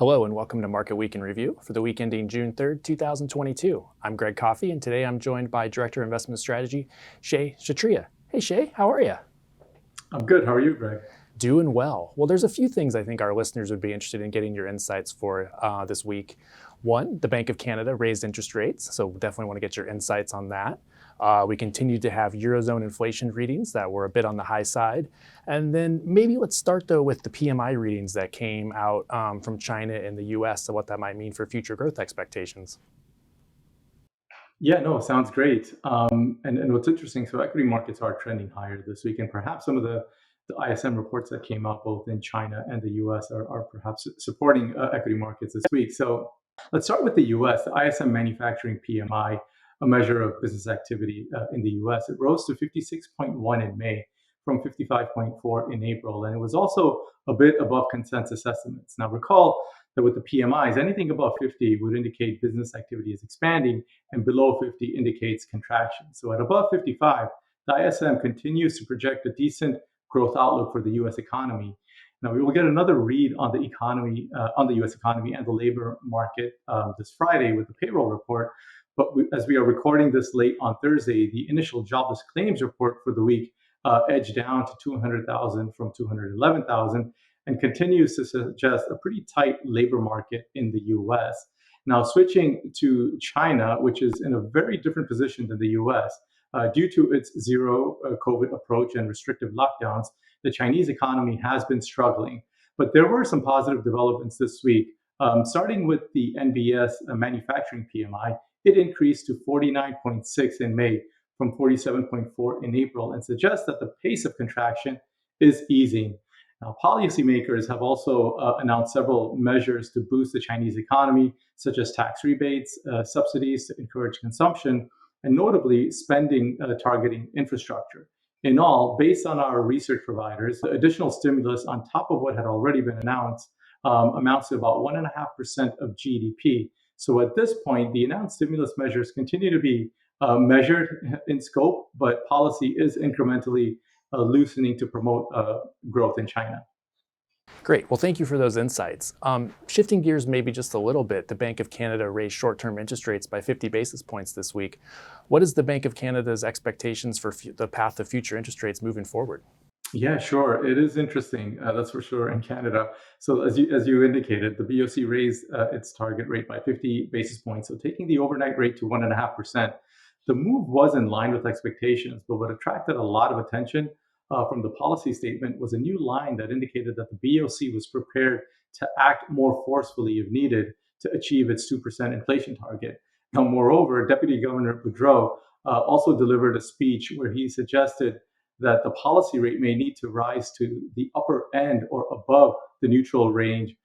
Hello and welcome to Market Week in Review for the week ending June 3rd, 2022. I'm Greg Coffey, and today I'm joined by Director of Investment Strategy, Shay Kshatriya. Hey Shay, how are you? I'm good. How are you, Greg? Doing well. Well, there's a few things I think our listeners would be interested in getting your insights for this week. One, the Bank of Canada raised interest rates, so definitely want to get your insights on that. We continued to have Eurozone inflation readings that were a bit on the high side. And then maybe let's start though with the PMI readings that came out from China and the US and what that might mean for future growth expectations. Yeah, no, sounds great. And what's interesting, so equity markets are trending higher this week, and perhaps some of the ISM reports that came out both in China and the US are perhaps supporting equity markets this week. So let's start with the US, the ISM Manufacturing Pmi, a measure of business activity in the US. It rose to 56.1 in May from 55.4 in April, and it was also a bit above consensus estimates. Now recall that with the PMIs, anything above 50 would indicate business activity is expanding, and below 50 indicates contraction. So at above 55, the ISM continues to project a decent growth outlook for the US economy. Now, we will get another read on the economy, on the US economy and the labor market this Friday with the payroll report. But as we are recording this late on Thursday, the initial jobless claims report for the week edged down to 200,000 from 211,000 and continues to suggest a pretty tight labor market in the US. Now, switching to China, which is in a very different position than the US, due to its zero COVID approach and restrictive lockdowns, the Chinese economy has been struggling. But there were some positive developments this week, starting with the NBS manufacturing PMI. It increased to 49.6 in May from 47.4 in April and suggests that the pace of contraction is easing. Now, policymakers have also announced several measures to boost the Chinese economy, such as tax rebates, subsidies to encourage consumption, and notably spending targeting infrastructure. In all, based on our research providers, the additional stimulus on top of what had already been announced amounts to about 1.5% of GDP. So at this point, the announced stimulus measures continue to be measured in scope, but policy is incrementally loosening to promote growth in China. Great. Well, thank you for those insights. Shifting gears maybe just a little bit, the Bank of Canada raised short-term interest rates by 50 basis points this week. What is the Bank of Canada's expectations for the path of future interest rates moving forward? Yeah, sure. It is interesting, that's for sure, in Canada. So as you indicated, the BOC raised its target rate by 50 basis points, so taking the overnight rate to 1.5%. The move was in line with expectations, but what attracted a lot of attention from the policy statement was a new line that indicated that the BOC was prepared to act more forcefully if needed to achieve its 2% inflation target. Now, moreover, Deputy Governor Boudreau also delivered a speech where he suggested that the policy rate may need to rise to the upper end or above the neutral range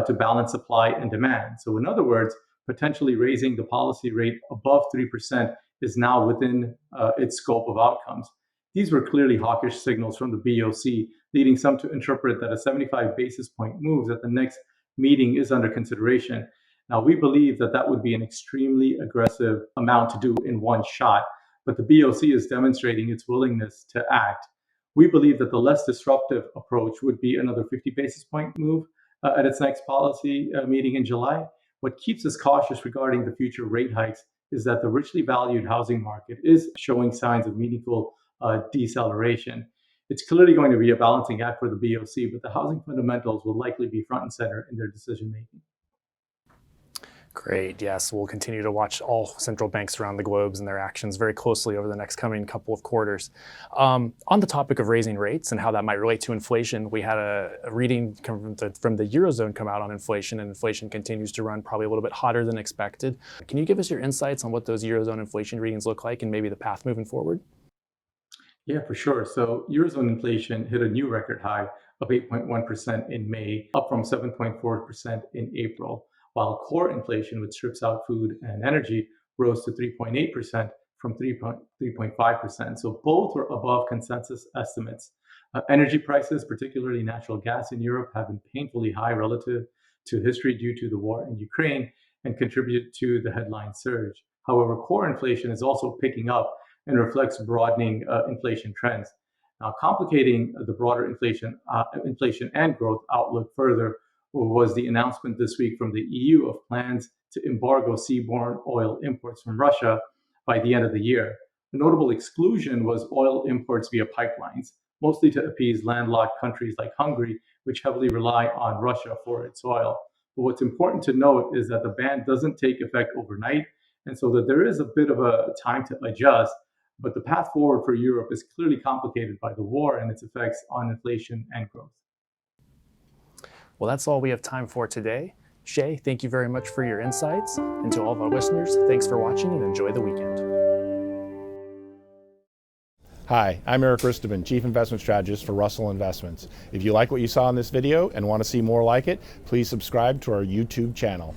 to balance supply and demand. So in other words, potentially raising the policy rate above 3% is now within its scope of outcomes. These were clearly hawkish signals from the BOC, leading some to interpret that a 75 basis point move at the next meeting is under consideration. Now, we believe that that would be an extremely aggressive amount to do in one shot, but the BOC is demonstrating its willingness to act. We believe that the less disruptive approach would be another 50 basis point move at its next policy meeting in July. What keeps us cautious regarding the future rate hikes is that the richly valued housing market is showing signs of meaningful deceleration. It's clearly going to be a balancing act for the BOC, but the housing fundamentals will likely be front and center in their decision making. Great. Yes, we'll continue to watch all central banks around the globe and their actions very closely over the next coming couple of quarters. On the topic of raising rates and how that might relate to inflation, we had a reading from the Eurozone come out on inflation, and inflation continues to run probably a little bit hotter than expected. Can you give us your insights on what those Eurozone inflation readings look like and maybe the path moving forward? Yeah, for sure. So Eurozone inflation hit a new record high of 8.1% in May, up from 7.4% in April, while core inflation, which strips out food and energy, rose to 3.8% from 3.5%. So both were above consensus estimates. Energy prices, particularly natural gas in Europe, have been painfully high relative to history due to the war in Ukraine and contribute to the headline surge. However, core inflation is also picking up and reflects broadening inflation trends. Now, complicating the broader inflation and growth outlook further was the announcement this week from the EU of plans to embargo seaborne oil imports from Russia by the end of the year. A notable exclusion was oil imports via pipelines, mostly to appease landlocked countries like Hungary, which heavily rely on Russia for its oil. But what's important to note is that the ban doesn't take effect overnight, and so that there is a bit of a time to adjust. But the path forward for Europe is clearly complicated by the war and its effects on inflation and growth. Well, that's all we have time for today. Shay, thank you very much for your insights. And to all of our listeners, thanks for watching and enjoy the weekend. Hi, I'm Eric Risteman, Chief Investment Strategist for Russell Investments. If you like what you saw in this video and want to see more like it, please subscribe to our YouTube channel.